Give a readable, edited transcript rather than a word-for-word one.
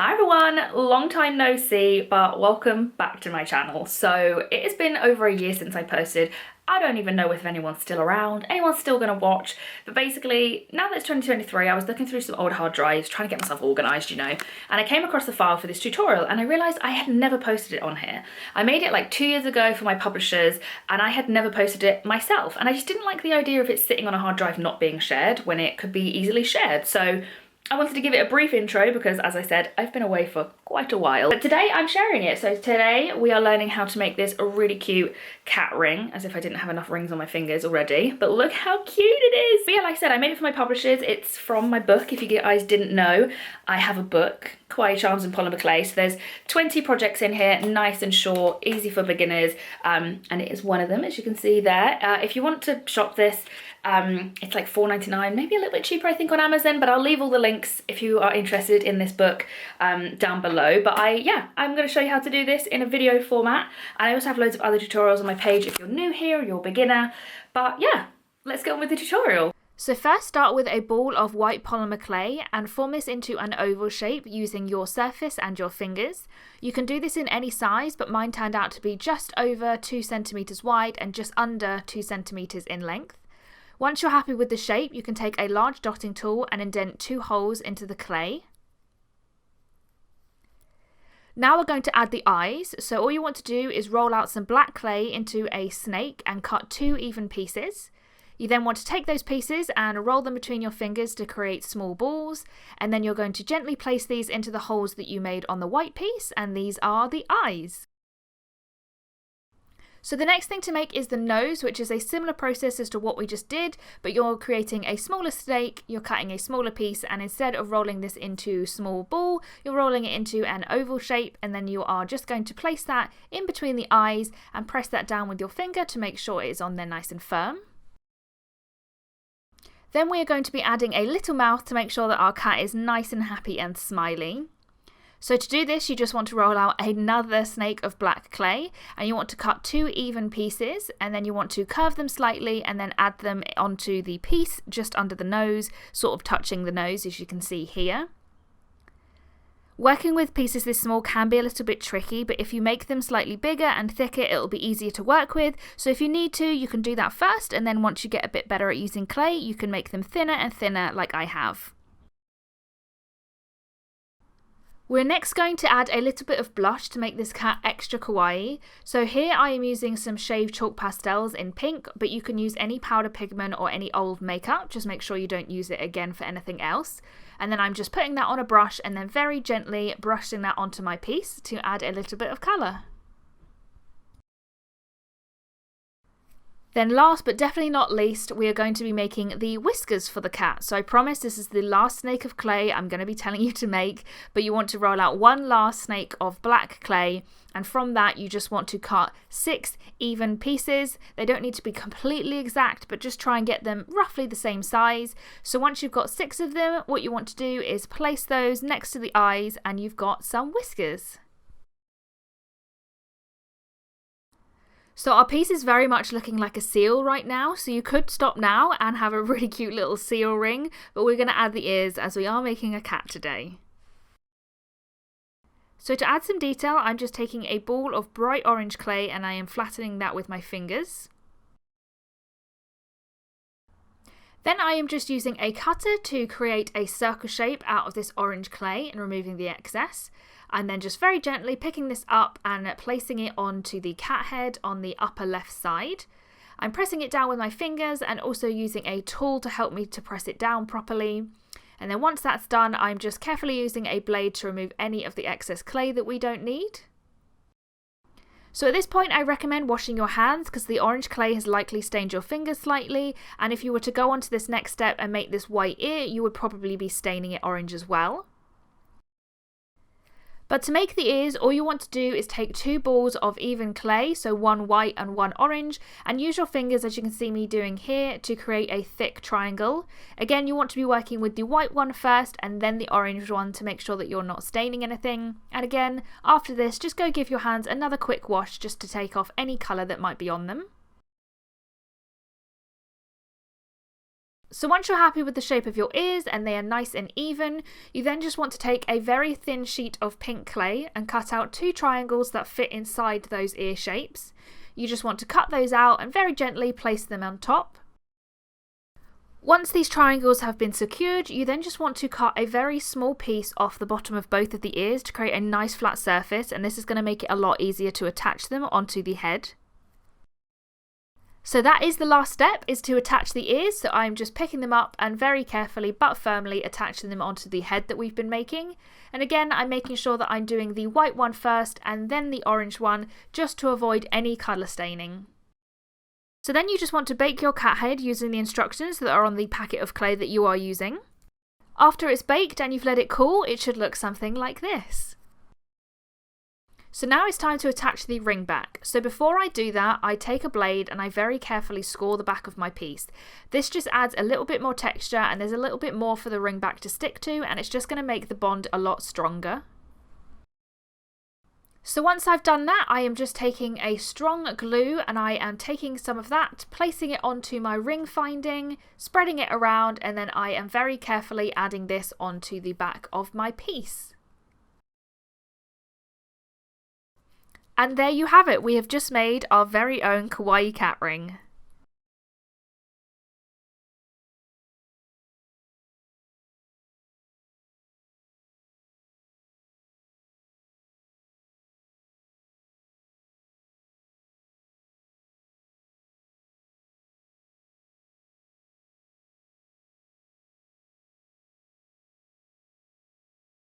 Hi everyone, long time no see, but welcome back to my channel. So it has been over a year since I posted. I don't even know if anyone's still around, anyone's still gonna watch, but basically now that it's 2023, I was looking through some old hard drives, trying to get myself organized, and I came across the file for this tutorial and I realized I had never posted it on here. I made it like 2 years ago for my publishers and I had never posted it myself, and I just didn't like the idea of it sitting on a hard drive not being shared when it could be easily shared. So I wanted to give it a brief intro because, as I said, I've been away for quite a while. But today I'm sharing it. So today we are learning how to make this a really cute cat ring, as if I didn't have enough rings on my fingers already. But look how cute it is. But yeah, like I said, I made it for my publishers. It's from my book. If you guys didn't know, I have a book, Kawaii Charms and Polymer Clay. So there's 20 projects in here, nice and short, easy for beginners. And it is one of them, as you can see there. If you want to shop this, it's like $4.99, maybe a little bit cheaper I think on Amazon, but I'll leave all the links if you are interested in this book down below. But I'm going to show you how to do this in a video format, and I also have loads of other tutorials on my page if you're new here or you're a beginner. But yeah, let's get on with the tutorial. So first start with a ball of white polymer clay and form this into an oval shape using your surface and your fingers. You can do this in any size, but mine turned out to be just over 2 centimeters wide and just under 2 centimeters in length. Once you're happy with the shape, you can take a large dotting tool and indent 2 holes into the clay. Now we're going to add the eyes, so all you want to do is roll out some black clay into a snake and cut 2 even pieces. You then want to take those pieces and roll them between your fingers to create small balls, and then you're going to gently place these into the holes that you made on the white piece, and these are the eyes. So the next thing to make is the nose, which is a similar process as to what we just did, but you're creating a smaller snake, you're cutting a smaller piece, and instead of rolling this into small ball, you're rolling it into an oval shape, and then you are just going to place that in between the eyes and press that down with your finger to make sure it is on there nice and firm. Then we are going to be adding a little mouth to make sure that our cat is nice and happy and smiley. So to do this, you just want to roll out another snake of black clay, and you want to cut 2 even pieces, and then you want to curve them slightly and then add them onto the piece just under the nose, sort of touching the nose, as you can see here. Working with pieces this small can be a little bit tricky, but if you make them slightly bigger and thicker, it'll be easier to work with. So if you need to, you can do that first, and then once you get a bit better at using clay, you can make them thinner and thinner like I have. We're next going to add a little bit of blush to make this cat extra kawaii. So here I am using some shaved chalk pastels in pink, but you can use any powder pigment or any old makeup. Just make sure you don't use it again for anything else. And then I'm just putting that on a brush and then very gently brushing that onto my piece to add a little bit of colour. Then last but definitely not least, we are going to be making the whiskers for the cat. So I promise this is the last snake of clay I'm going to be telling you to make, but you want to roll out one last snake of black clay, and from that you just want to cut 6 even pieces. They don't need to be completely exact, but just try and get them roughly the same size. So once you've got 6 of them, what you want to do is place those next to the eyes and you've got some whiskers. So our piece is very much looking like a seal right now, so you could stop now and have a really cute little seal ring, but we're going to add the ears as we are making a cat today. So to add some detail, I'm just taking a ball of bright orange clay and I am flattening that with my fingers. Then I am just using a cutter to create a circle shape out of this orange clay and removing the excess. And then just very gently picking this up and placing it onto the cat head on the upper left side. I'm pressing it down with my fingers and also using a tool to help me to press it down properly. And then once that's done, I'm just carefully using a blade to remove any of the excess clay that we don't need. So at this point I recommend washing your hands because the orange clay has likely stained your fingers slightly, and if you were to go on to this next step and make this white ear, you would probably be staining it orange as well. But to make the ears, all you want to do is take 2 balls of even clay, so one white and one orange, and use your fingers, as you can see me doing here, to create a thick triangle. Again, you want to be working with the white one first and then the orange one to make sure that you're not staining anything. And again, after this, just go give your hands another quick wash just to take off any colour that might be on them. So once you're happy with the shape of your ears and they are nice and even, you then just want to take a very thin sheet of pink clay and cut out 2 triangles that fit inside those ear shapes. You just want to cut those out and very gently place them on top. Once these triangles have been secured, you then just want to cut a very small piece off the bottom of both of the ears to create a nice flat surface, and this is going to make it a lot easier to attach them onto the head. So that is the last step, is to attach the ears. So I'm just picking them up and very carefully but firmly attaching them onto the head that we've been making. And again, I'm making sure that I'm doing the white one first and then the orange one, just to avoid any colour staining. So then you just want to bake your cat head using the instructions that are on the packet of clay that you are using. After it's baked and you've let it cool, it should look something like this. So now it's time to attach the ring back. So before I do that, I take a blade and I very carefully score the back of my piece. This just adds a little bit more texture and there's a little bit more for the ring back to stick to, and it's just going to make the bond a lot stronger. So once I've done that, I am just taking a strong glue and I am taking some of that, placing it onto my ring finding, spreading it around, and then I am very carefully adding this onto the back of my piece. And there you have it, we have just made our very own kawaii cat ring.